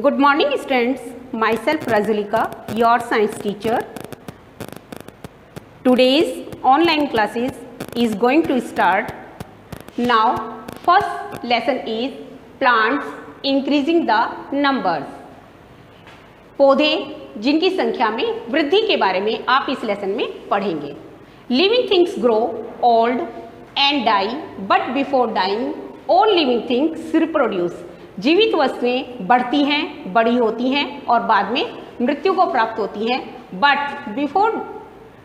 Good morning students, myself Razulika, your science teacher. Today's online classes is going to start. Now first lesson is plants increasing the numbers. पौधे जिनकी संख्या में वृद्धि के बारे में आप इस लेसन में पढ़ेंगे. Living things grow old and die, but before dying all living things reproduce. जीवित वस्तुएं बढ़ती हैं, बड़ी होती हैं और बाद में मृत्यु को प्राप्त होती हैं. But before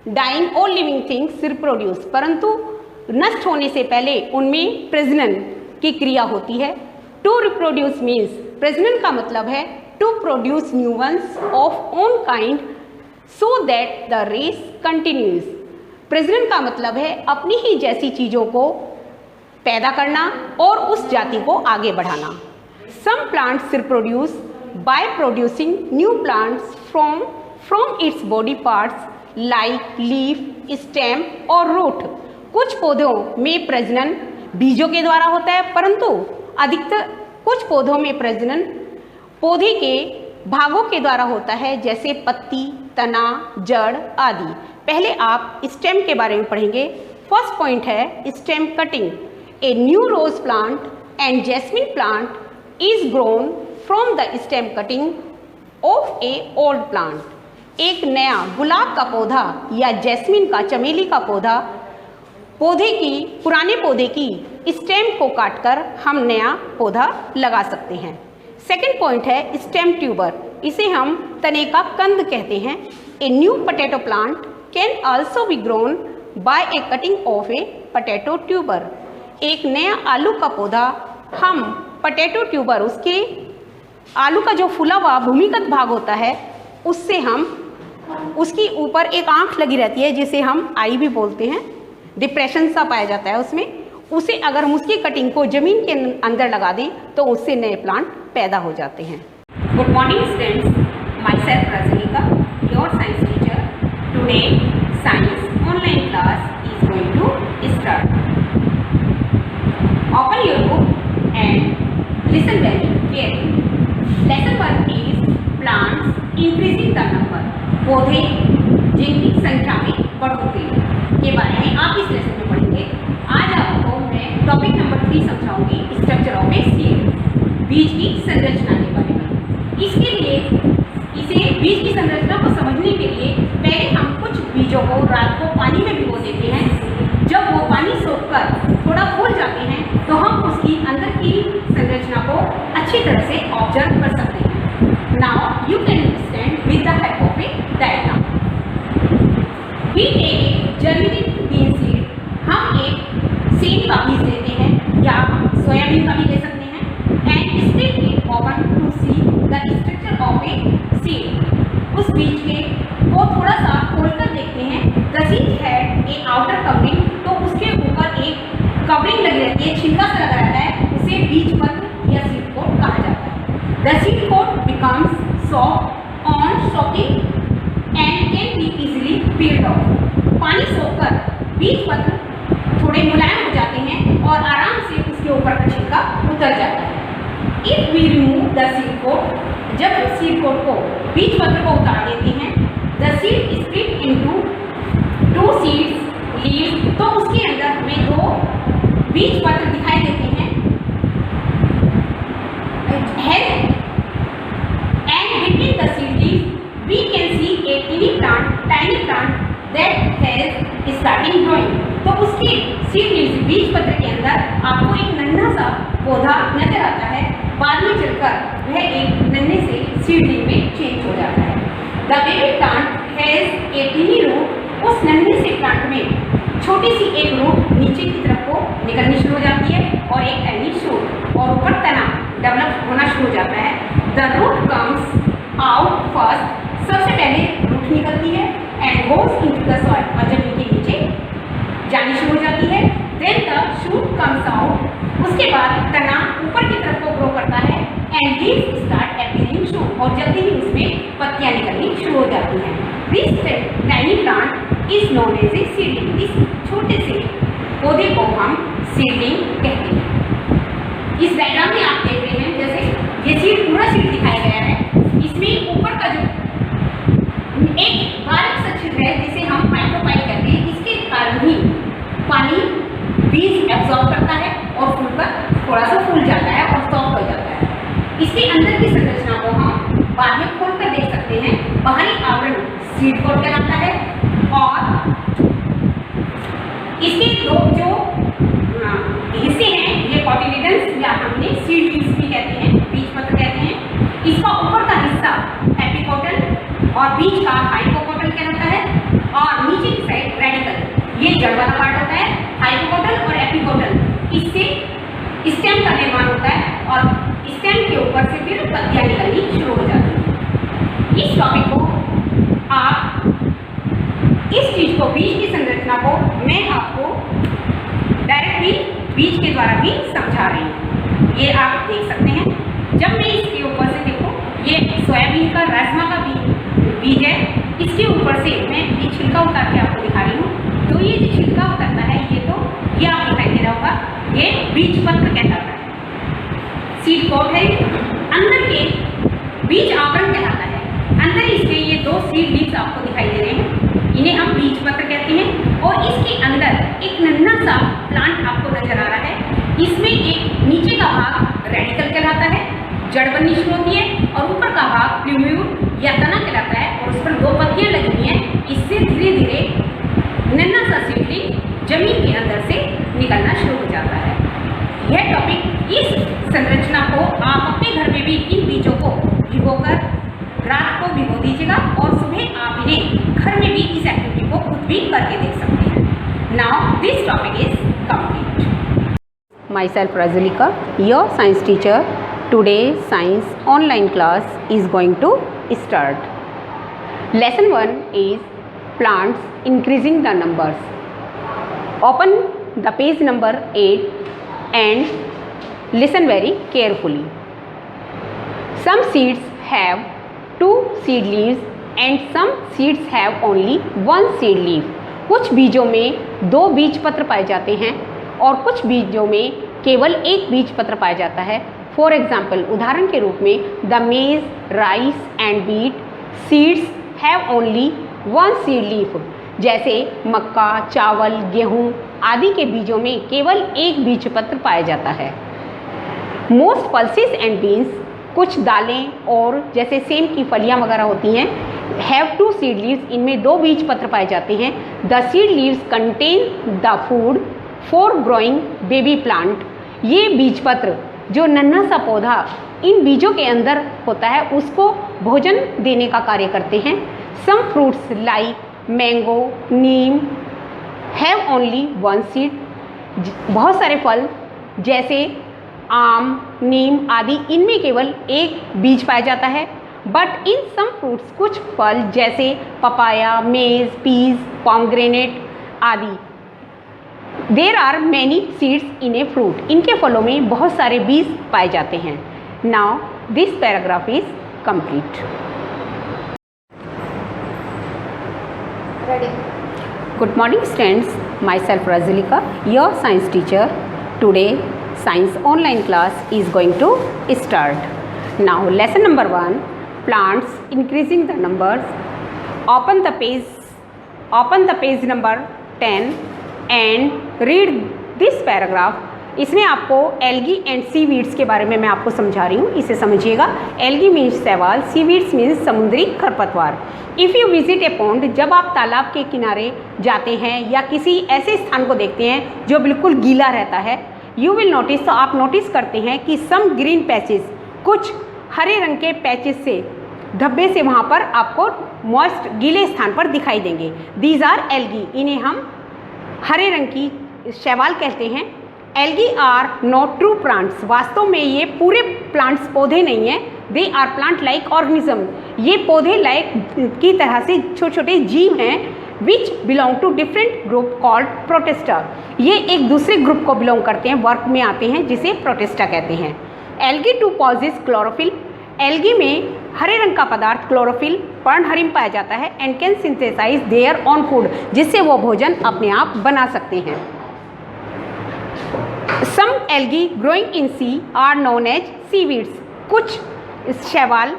dying all living things reproduce, परंतु नष्ट होने से पहले उनमें प्रजनन की क्रिया होती है. टू रिप्रोड्यूस मीन्स, प्रजनन का मतलब है to produce new ones of own kind so that the race continues. प्रजनन का मतलब है अपनी ही जैसी चीज़ों को पैदा करना और उस जाति को आगे बढ़ाना. Some plants reproduce by producing new plants from its body parts like leaf, stem और root. कुछ पौधों में प्रजनन बीजों के द्वारा होता है, परंतु अधिकतर कुछ पौधों में प्रजनन पौधे के भागों के द्वारा होता है, जैसे पत्ती, तना, जड़ आदि. पहले आप स्टेम के बारे में पढ़ेंगे. फर्स्ट पॉइंट है stem cutting. A new rose plant and jasmine plant is grown from the stem cutting of a old plant. एक नया गुलाब का पौधा या जैस्मिन का, चमेली का पौधा, पौधे की, पुराने पौधे की स्टेम को काटकर हम नया पौधा लगा सकते हैं. सेकेंड पॉइंट है स्टेम ट्यूबर. इसे हम तने का कंद कहते हैं. A new potato plant can also be grown by A cutting of A potato tuber. एक नया आलू का पौधा हम पोटैटो ट्यूबर, उसके आलू का जो फूला हुआ भूमिगत भाग होता है, उससे हम, उसकी ऊपर एक आंख लगी रहती है जिसे हम आई भी बोलते हैं, डिप्रेशन सा पाया जाता है उसमें, उसे अगर हम उसकी कटिंग को जमीन के अंदर लगा दें तो उससे नए प्लांट पैदा हो जाते हैं. Good morning students, my self Rajnika, your science teacher. Today science online class is going to start. Open your book and listen very carefully. Lesson 1 is plants increasing the number. पौधे जिनकी संख्या में बढ़ोतरी के बारे में आप इस लेसन में पढ़ेंगे. आज आपको मैं टॉपिक नंबर 3 समझाऊंगी, स्ट्रक्चर ऑफ ए सीड. बीज की संरचना के बारे में. इसके लिए, इसे बीज की संरचना को समझने के लिए पहले हम कुछ बीजों को रात को पानी में भिगो देते हैं. जब वो पानी सोखकर थोड़ा फूल जाते हैं तो हम उसकी अंदर की संरचना को अच्छी तरह से ऑब्जर्व कर सकते हैं. Now you can understand with the help of a diagram. We take germinate bean seed. हम एक सीड का बीज लेते हैं या सोयाबीन का भी ले सकते हैं. And still it open to see the structure of a seed. उस बीज के को थोड़ा सा खोलकर देखते हैं. The seed had a outer covering. तो उसके ऊपर एक कवरिंग लगी रहती है, छिलका सा लगा रहता है, उसे बीज पत्र या सीड कोट कहा जाता है. The seed coat becomes soft on soaking and can be easily peeled off. पानी सोखकर बीज पत्र थोड़े मुलायम हो जाते हैं और आराम से उसके ऊपर का छिलका उतर जाता है. If we remove the seed coat, जब हम सीड कोट को, बीज पत्र को उतार देते हैं, the seed split into 2 seeds leaves. तो उसके अंदर हमें 2 बीज पत्र दिखाई देते हैं. And between the seed leaves we can see a tiny plant that has starting growing. तो उसके सीड लीव्स, बीज पत्र के अंदर आपको एक नन्हा सा पौधा नजर आता है. बाद में चलकर वह एक नन्हे से सीडलिंग में चेंज हो जाता है. The baby plant has a tiny root. उस नन्हे से प्लांट में छोटी सी एक रूट नीचे की तरफ को निकलनी शुरू हो जाती है और एक टाइनी शूट और ऊपर तना डेवलप होना शुरू हो जाता है. The root comes out first. सबसे पहले रूट निकलती है and goes into the soil, और जमीन के नीचे जानी शुरू हो जाती है. Then the shoot comes out. उसके बाद तना ऊपर की तरफ को ग्रो करता है and leaves start appearing shoot, और जल्दी ही उसमें पत्तियां निकलनी शुरू हो जाती हैं. This tiny plant is known as a seedling. इस छोटे से पौधे को हम सीडलिंग कहते हैं. इस डायग्राम में आप देख रहे हैं, जैसे ये सीड पूरा सीड दिखाया गया है, इसमें ऊपर का जो एक बारीक सा छिद्र है जिसे हम माइक्रोपाइल कहते हैं, इसके कारण ही पानी बीज एब्जॉर्ब करता है और फूल पर थोड़ा सा फूल जाता है और सॉफ्ट हो जाता है। इसके अंदर की संरचना को हम बाद में खोल कर देख सकते हैं। बाहरी आवरण सीड कोट कहलाता है और इसके दो जो हिस्से हैं ये कॉटिलिडन्स या हमने सीड लीव्स भी कहते हैं, बीज पत्र कहते हैं। इसका ऊपर का हिस्सा एपिकोटल और बीज का हाइपोकोटल कहलाता है और नीचे की साइड रेडिकल, ये जड़ वाला पार्ट होता है। हाइपोकोटल और एपिकोटल, इससे स्टेम का निर्माण होता है और स्टेम के ऊपर से फिर पत्तियां निकलनी शुरू हो जाती हैं। इस टॉपिक को आप इस चीज को, बीज की संरचना को मैं आपको डायरेक्टली बीज के द्वारा भी समझा रही हूँ। ये आप देख सकते हैं। जब मैं इसके ऊपर से देखो, ये सोयाबीन का, राजमा का बीज है, इसके ऊपर से मैं ये छिलका उतार के आपको दिखा रही हूँ। तो ये जो छिलका उतरता है ये आप दिखाई दे रहा होगा, ये बीज पत्र कहलाता है। सीड कोट है, अंदर के बीज आवरण कहलाता है। अंदर इसके ये दो सीड लीव्स आपको दिखाई दे रहे हैं, इन्हें हम बीज पत्र कहते हैं। और इसके अंदर एक नन्हा सा प्लांट आपको नजर आ रहा है। इसमें एक नीचे का भाग रेडिकल कहलाता है, जड़ बननी शुरू होती है, और ऊपर का भाग प्लूम्यूल या तना कहलाता है और उस पर दो पत्तियां लगी हुई हैं। इससे धीरे धीरे नन्हा सा सीडलिंग जमीन के अंदर से निकलना शुरू हो जाता है। यह टॉपिक, इस संरचना को आप अपने घर में भी इन बीजों को भिगोकर रात को भिगो दीजिएगा और सुबह आप इन्हें घर में भी इस एक्टिविटी को खुद भी करके देख सकते हैं। Now this topic is complete. Myself Razulika, your science teacher. Today science online class is going to start. Lesson 1 is plants increasing the numbers. Open the page number 8 and listen very carefully. Some seeds have 2 seed leaves and some seeds have only 1 seed leaf. कुछ बीजों में 2 बीज पत्र पाए जाते हैं और कुछ बीजों में केवल एक बीज पत्र पाया जाता है। फॉर एग्जाम्पल, उदाहरण के रूप में the maize, rice and beet seeds have only 1 seed leaf. जैसे मक्का, चावल, गेहूं आदि के बीजों में केवल एक बीज पत्र पाया जाता है। मोस्ट पल्सेस एंड बीन्स, कुछ दालें और जैसे सेम की फलियां वगैरह होती हैं, हैव 2 सीड लीव्स, इनमें 2 बीज पत्र पाए जाते हैं। The seed leaves contain the food for growing baby plant. ये बीज पत्र, जो नन्हा सा पौधा इन बीजों के अंदर होता है, उसको भोजन देने का कार्य करते हैं। Some fruits like mango, neem have only 1 seed. बहुत सारे फल जैसे आम, नीम आदि, इनमें केवल एक बीज पाया जाता है। बट इन सम फ्रूट्स, कुछ फल जैसे पपाया, मेज, पीज, पॉमग्रेनेट आदि, there are many seeds in a fruit. इनके फलों में बहुत सारे बीज पाए जाते हैं। Now this paragraph is complete. Good morning students, myself Razulika, your science teacher. Today science online class is going to start. Now lesson number 1, plants increasing the numbers. Open the page number 10 and read this paragraph. इसमें आपको algae and seaweeds के बारे में मैं आपको समझा रही हूँ, इसे समझिएगा। एल्गी मीन्स शैवाल, सीवीड्स मीन्स समुद्री खरपतवार। If you visit A pond, जब आप तालाब के किनारे जाते हैं या किसी ऐसे स्थान को देखते हैं जो बिल्कुल गीला रहता है, यू विल नोटिस, तो आप नोटिस करते हैं कि सम ग्रीन पैचेस, कुछ हरे रंग के पैचेस से, धब्बे से वहाँ पर आपको मॉइस्ट गीले स्थान पर दिखाई देंगे। दीज आर एल्गी, इन्हें हम हरे रंग की शैवाल कहते हैं। Algae are not true plants, वास्तव में ये पूरे प्लांट्स पौधे नहीं हैं। They are plant like organism, ये पौधे लाइक की तरह से छोटे छोटे जीव हैं। Which belong to different group called protista, ये एक दूसरे ग्रुप को बिलोंग करते हैं, वर्ग में आते हैं, जिसे प्रोटिस्टा कहते हैं। Algae too possess chlorophyll, algae में हरे रंग का पदार्थ क्लोरोफिल, पर्णहरित में पाया जाता है। And can synthesize their own food, जिससे वो भोजन अपने आप बना सकते हैं। Some algae growing in sea are known as seaweeds. कुछ शैवाल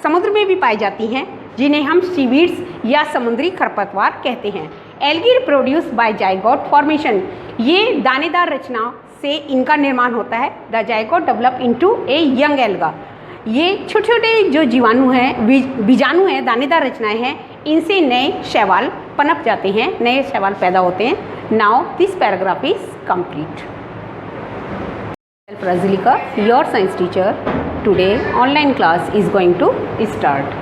समुद्र में भी पाई जाती हैं जिन्हें हम सीवीड्स या समुद्री खरपतवार कहते हैं। Algae reproduce by zygote formation. ये दानेदार रचना से इनका निर्माण होता है। The zygote develop into a young alga. ये छोटे छोटे जो जीवाणु हैं, बीजाणु हैं, दानेदार रचनाएं हैं, इनसे नए शैवाल पनप जाते हैं, नए शैवाल पैदा होते हैं। Now this paragraph is complete. Prajalika, your science teacher. Today online class is going to start.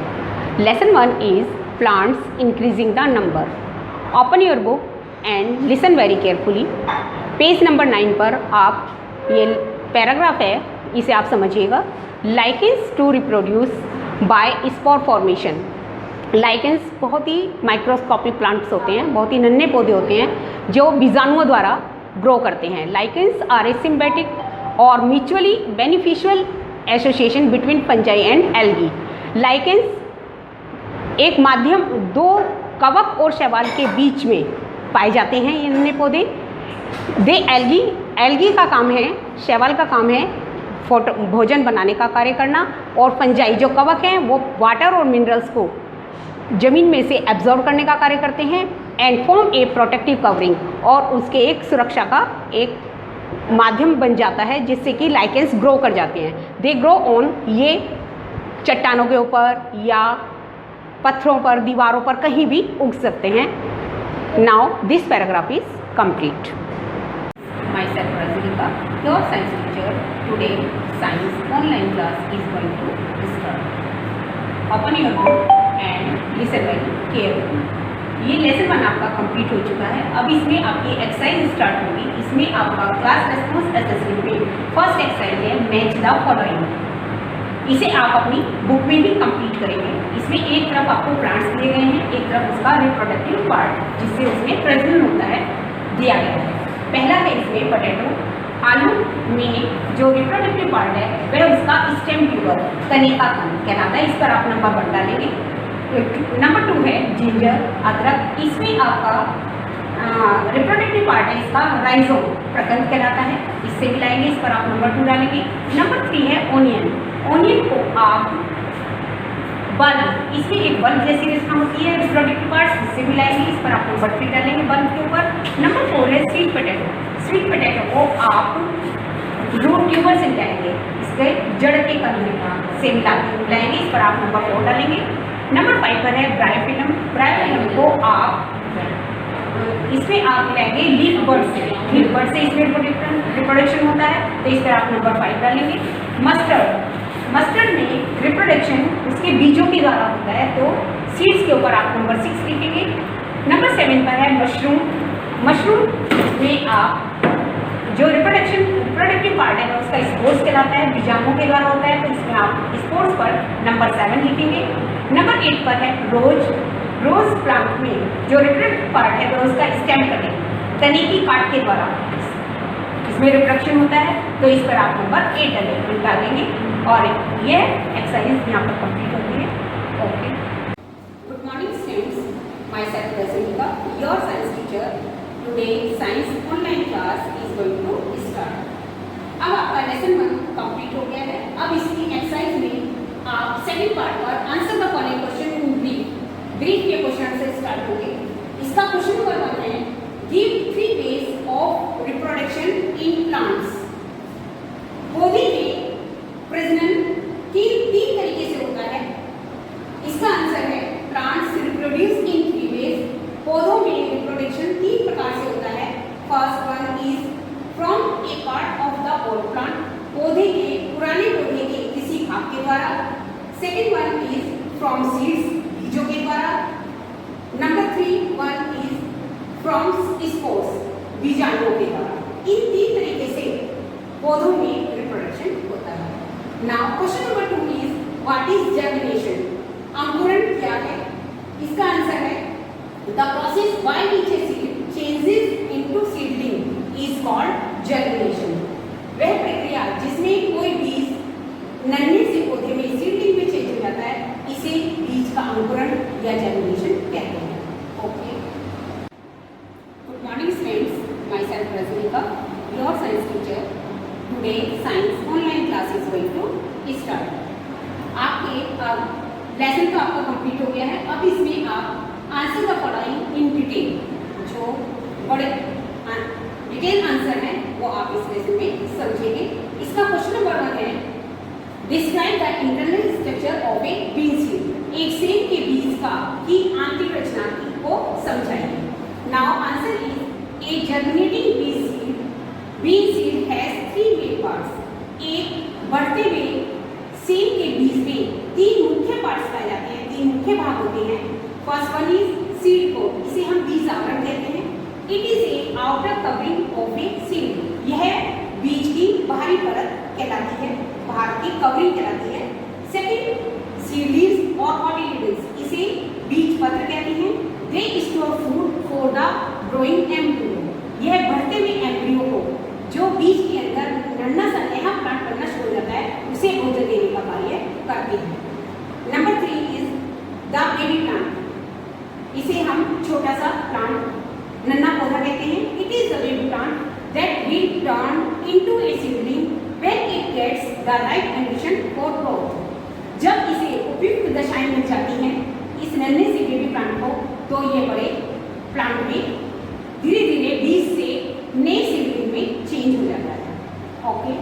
Lesson 1 is plants increasing the number. Open your book and listen very carefully. Page number 9 पर आप ये paragraph है, इसे आप समझिएगा। Lichens to reproduce by spore formation. Lichens बहुत ही microscopic plants होते हैं, बहुत ही नन्हे पौधे होते हैं जो बीजाणुओं द्वारा ग्रो करते हैं। लाइकेंस आर ए सिम्बायोटिक और mutually beneficial association between fungi and algae. Lichens एक माध्यम दो कवक और शैवाल के बीच में पाए जाते हैं ये नन्हे पौधे। दे एल्गी का काम है, शैवाल का काम है भोजन बनाने का कार्य करना, और फंजाई जो कवक हैं वो वाटर और मिनरल्स को जमीन में से एब्जॉर्ब करने का कार्य करते हैं। And form A protective covering, और उसके एक सुरक्षा का एक माध्यम बन जाता है जिससे कि लाइकेंस ग्रो कर जाते हैं। दे ग्रो ऑन, ये चट्टानों के ऊपर या पत्थरों पर, दीवारों पर कहीं भी उग सकते हैं। Now this paragraph is complete. My self Prajalika, your science teacher. Today science online class is going to start. Open your book and listen very carefully. ये लेसन 1 आपका कंप्लीट हो चुका है। अब इसमें आपकी एक्सरसाइज स्टार्ट होगी। इसमें आपका क्लास रेस्पॉन्स असेसमेंट में फर्स्ट एक्सरसाइज है मैच द फॉलोइंग। इसे आप अपनी बुक में भी कंप्लीट करेंगे। इसमें एक तरफ आपको प्लांट्स दिए गए हैं, एक तरफ उसका रिप्रोडक्टिव पार्ट जिससे उसमें प्रजनन होता है दिया गया है। पहला है इसमें पोटैटो। आलू में जो रिप्रोडक्टिव पार्ट है वह उसका स्टेम ट्यूबर, तने का तन कहलाता है। इस पर आप नंबर 1 डालेंगे। नंबर 2 है जिंजर, अदरक। इसमें आपका रिप्रोडक्टिव पार्ट है इसका राइजोम, प्रकंद कहलाता है, इससे मिलाएंगे। इस पर आप नंबर 2 डालेंगे। नंबर 3 है ओनियन। ओनियन को आप बल्ब, इसमें एक बल्ब जैसी रचना होती है रिप्रोडक्टिव पार्ट, इससे मिलाएंगे। इस पर आप नंबर 3 डालेंगे बल्ब के ऊपर। नंबर 4 है स्वीट पोटैटो। स्वीट पोटैटो को आप रूट ट्यूबर से मिलाएंगे, इसके जड़ के कंद से मिलाएंगे। इस पर आप नंबर 4 डालेंगे। नंबर 5 पर है ब्रायोफिलम। ब्रायोफिलम को आप इसमें आप मिलाएंगे लीफ बर्ड से। लीफ बर्ड से इसमें रिप्रोडक्शन होता है, तो इस पर आप नंबर 5 डालेंगे। मस्टर्ड। मस्टर्ड में रिप्रोडक्शन उसके बीजों के द्वारा होता है, तो सीड्स के ऊपर आप नंबर 6 लिखेंगे। नंबर 7 पर है मशरूम। मशरूम में आप जो रिप्रोडक्टिव पार्ट है उसका स्पोर्स कहलाता है, बीजाणुओं के द्वारा होता है, तो इसमें आप स्पोर्स पर नंबर 7 लिखेंगे। नंबर 8 पर है रोज। रोज प्लांट में जो रिप्रोडक्टिव पार्ट है वह उसका स्टेम कटिंग, तने की काट के द्वारा इसमें रिप्रोडक्शन होता है, तो इस पर आप नंबर 8 डालेंगे। और यह एक्सरसाइज यहाँ पर कंप्लीट होती है। Okay, good morning students, my self Prajalika, your science teacher. Today science online class is going to start. अब आपका लेसन 1 कंप्लीट हो गया है। अब इसकी एक्सरसाइज में आप सेकंड पार्ट पर answer the following question in brief. Brief के क्वेश्चन से स्टार्ट होंगे। इसका क्वेश्चन नंबर 1 है give 3 ways of reproduction in plants. पौधे में प्रजनन तीन तरीके से होता है। इसका आंसर है प्लांट्स रिप्रोड्यूस इन 3 वेज। पौधों में रिप्रोडक्शन 3 प्रकार से होता है। First one is from A part of the old plant, पौधे के पुराने पौधे के किसी भाग के द्वारा। Second one is from seeds, बीजों के द्वारा। Number 3 one is from spores, बीजाणुओं के द्वारा। इन 3 तरीके से पौधों में रिप्रोडक्शन होता है। Now question number 2 is what is germination. अंकुरण क्या है? इसका आंसर है the process by which a seed changes into seedling is called germination. वह प्रक्रिया जिसमें कोई बीज नन्हे से पौधे में सीडलिंग में चेंज हो जाता है, इसे बीज का अंकुरण या जर्मिनेशन कहते हैं। Okay, good morning students, my self Prajalika, your science teacher. Start. आपके लेसन तो आपका कंप्लीट हो गया है। अब इसमें आप answer the following in detail, जो बड़े डिटेल आंसर है वो आप इस लेसन में समझेंगे। इसका क्वेश्चन नंबर 1 है, describe the internal structure of a bean seed. एक सेब के बीज का की आंतरिक रचना को समझाइए। Now answer is, a germinating bean seed has 3 main parts. एक बढ़ते हुए सेब के बीज में 3 मुख्य पार्ट्स पाए जाते हैं, 3 मुख्य भाग होते हैं। First one is seed coat, इसे हम बीज आवरण कहते हैं। It is a outer covering of a seed, यह बीज की बाहरी परत कहलाती है, बाहर की कवरिंग कहलाती है। सेकंड, सीडलिंग्स और कोटिलिडन्स, इसे बीज पत्र कहते हैं। They store food for the growing embryo, यह बढ़ते हुए एम्ब्रियो को, जो बीज के अंदर नन्हा सा नया प्लांट बनना शुरू हो जाता है, उसे भोजन देने का कार्य करती है। Number 3 is the baby plant, इसे हम छोटा सा प्लांट नन्हा पौधा कहते हैं। It is the baby plant that will turn into a seedling when it gets the right condition for growth. जब इसे उपयुक्त दशाएं मिल जाती हैं इस नन्हे से बेबी प्लांट को, तो ये बड़े प्लांट में धीरे धीरे बीज से नए सीडलिंग में चेंज हो जाता है। ओके।